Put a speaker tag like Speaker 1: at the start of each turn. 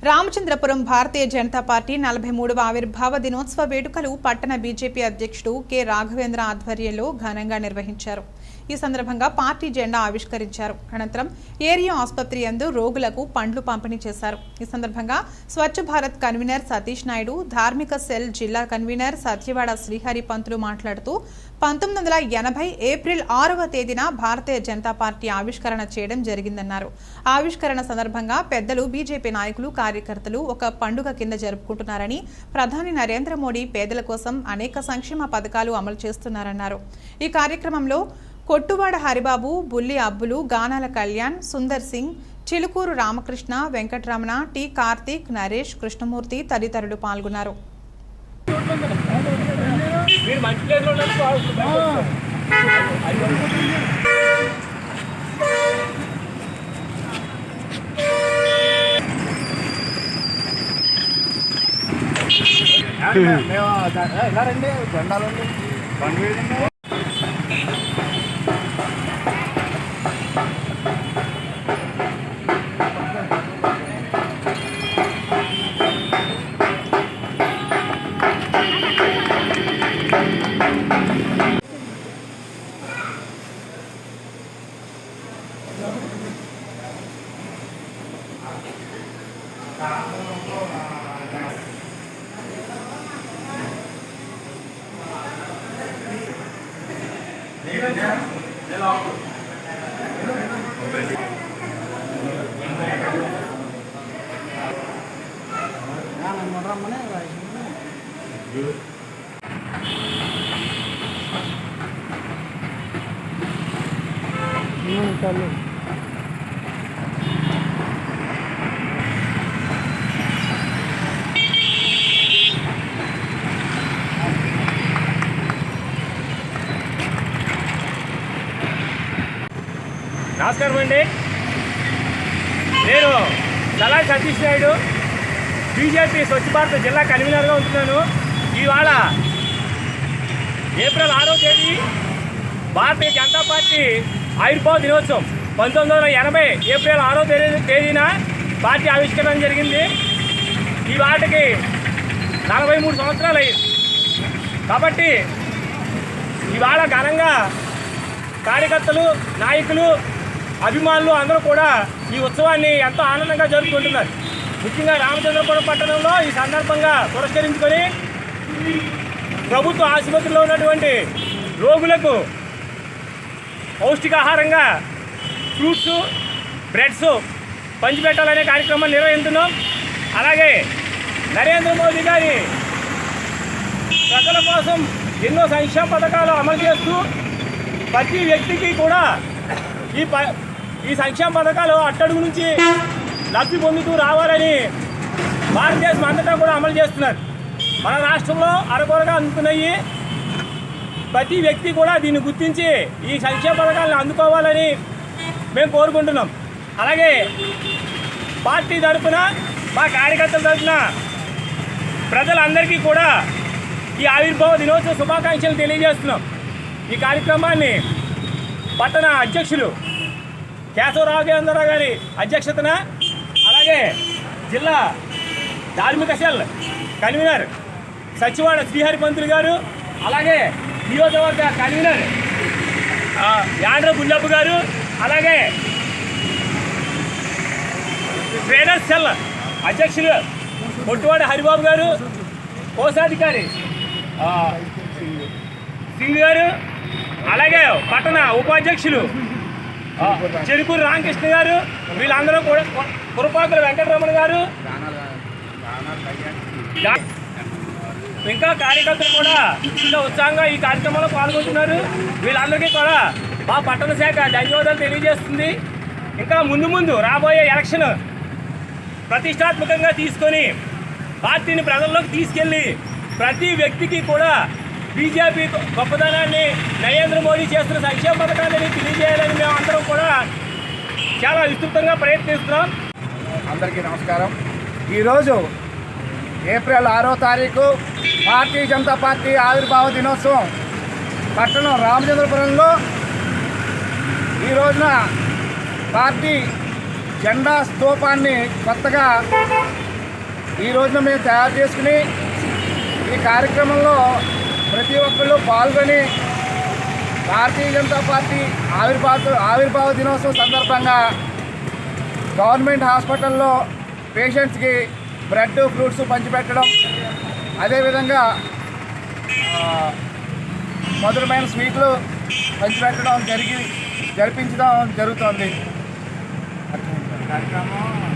Speaker 1: Ramachandrapuram Bharatiya Janata party 43వ ఆవిర్భావ దినోత్సవ వేడుకలు పట్టణ బీజేపీ అధ్యక్షుడు కె రాఘవేంద్ర ఆధ్వర్యంలో ఘనంగా నిర్వహించారు. ఈ సందర్భంగా పార్టీ జెండా ఆవిష్కరించారు. అనంతరం ఏరియా ఆసుపత్రి యందు రోగులకు పండ్లు పంపిణీ చేశారు. ఈ సందర్భంగా స్వచ్ఛ భారత్ కన్వీనర్ సతీష్ నాయుడు, ధార్మిక సెల్ జిల్లా కన్వీనర్ సత్యవాడ శ్రీహరి పంతులు మాట్లాడుతూ 1980 ఏప్రిల్ 6వ తేదీన భారతీయ జనతా పార్టీ ఆవిష్కరణ చేయడం జరిగిందన్నారు. ఆవిష్కరణ సందర్భంగా పెద్దలు బీజేపీ నాయకులు కార్యకర్తలు ఒక పండుగ కింద జరుపుకుంటున్నారని, ప్రధాని నరేంద్ర మోడీ పేదల కోసం అనేక సంక్షేమ పథకాలు అమలు చేస్తున్నారన్నారు. ఈ కార్యక్రమంలో కొట్టువాడ హరిబాబు, బుల్లి అబ్బులు, గానాల కళ్యాణ్, సుందర్ సింగ్, చిలుకూరు రామకృష్ణ, వెంకటరమణ, టి కార్తీక్, నరేష్, కృష్ణమూర్తి తదితరులు పాల్గొన్నారు.
Speaker 2: నమస్కారం అండి. నేను సలా సతీష్ నాయుడు, బీజేపీ స్వచ్ఛ భారత్ జిల్లా కన్వీనర్గా ఉంటున్నాను. ఇవాళ ఏప్రిల్ 6వ తేదీ భారతీయ జనతా పార్టీ ఆవిర్భావ దినోత్సవం. 1980 ఏప్రిల్ 6వ తేదీన పార్టీ ఆవిష్కరణ జరిగింది. ఈ వాటికి 43 సంవత్సరాలు అయ్యింది. కాబట్టి ఇవాళ ఘనంగా కార్యకర్తలు, నాయకులు, అభిమానులు అందరూ కూడా ఈ ఉత్సవాన్ని ఎంతో ఆనందంగా జరుపుకుంటున్నారు. ముఖ్యంగా రామచంద్రపురం పట్టణంలో ఈ సందర్భంగా పురస్కరించుకొని ప్రభుత్వ ఆసుపత్రిలో ఉన్నటువంటి రోగులకు పౌష్టికాహారంగా ఫ్రూట్స్, బ్రెడ్స్ పంచిపెట్టాలనే కార్యక్రమాన్ని నిర్వహిస్తున్నాం. అలాగే నరేంద్ర మోదీ గారి ప్రజల కోసం ఎన్నో సంక్షేమ పథకాలు అమలు చేస్తూ ప్రతి వ్యక్తికి కూడా ఈ సంక్షేమ పథకాలు అట్టడుగు నుంచి లబ్ధి పొందుతూ రావాలని భారతదేశం అంతటా కూడా అమలు చేస్తున్నారు. మన రాష్ట్రంలో అరకొరగా అందుతున్నాయి. ప్రతి వ్యక్తి కూడా దీన్ని గుర్తించి ఈ సంక్షేమ పథకాలను అందుకోవాలని మేము కోరుకుంటున్నాం. అలాగే పార్టీ తరఫున, మా కార్యకర్తల తరఫున ప్రజలందరికీ కూడా ఈ ఆవిర్భావ దినోత్సవ శుభాకాంక్షలు తెలియజేస్తున్నాం. ఈ కార్యక్రమాన్ని పట్టణ అధ్యక్షులు రాఘవేంద్రరావు గారి అధ్యక్షతన, అలాగే జిల్లా ధార్మిక సెల్ కన్వీనర్ సత్యవాడ శ్రీహరి పంతులు గారు, అలాగే నియోజకవర్గ కన్వీనర్ యాండ్ర బుల్లబ్బు గారు, అలాగే ట్రేడర్స్ సెల్ అధ్యక్షులు కొట్టువాడ హరిబాబు గారు, కోశాధికారి సింగ్ గారు, అలాగే పట్టణ ఉపాధ్యక్షులు చిలుకూరు రామకృష్ణ గారు, వీళ్ళందరూ కూడా పురపాకుల వెంకటరమణ గారు, ఇంకా కార్యకర్తలు కూడా ఇంకా ఉత్సాహంగా ఈ కార్యక్రమంలో పాల్గొంటున్నారు. వీళ్ళందరికీ కూడా మా పట్టణ శాఖ ధన్యవాదాలు తెలియజేస్తుంది. ఇంకా ముందు రాబోయే ఎలక్షన్ ప్రతిష్టాత్మకంగా తీసుకొని పార్టీని ప్రజల్లోకి తీసుకెళ్ళి ప్రతి వ్యక్తికి కూడా బీజేపీ గొప్పదనాన్ని, నరేంద్ర మోడీ చేస్తున్న సంక్షేమ పథకాలని తెలియజేయాలని మేము అందరం కూడా చాలా విస్తృతంగా ప్రయత్నిస్తున్నాం.
Speaker 3: అందరికీ నమస్కారం. ఈరోజు ఏప్రిల్ 6వ తారీఖు భారతీయ జనతా పార్టీ ఆవిర్భావ దినోత్సవం పట్టణం రామచంద్రపురంలో ఈ రోజున పార్టీ జెండా స్తూపాన్ని కొత్తగా ఈ రోజున మేము తయారు చేసుకుని ఈ కార్యక్రమంలో ప్రతి ఒక్కళ్ళు పాల్గొని భారతీయ జనతా పార్టీ ఆవిర్భావ దినోత్సవం సందర్భంగా గవర్నమెంట్ హాస్పిటల్లో పేషెంట్స్కి బ్రెడ్ ఫ్రూట్స్ పంచిపెట్టడం, అదేవిధంగా మధురమైన స్వీట్లు పంచిపెట్టడం జరిపించడం జరుగుతుంది.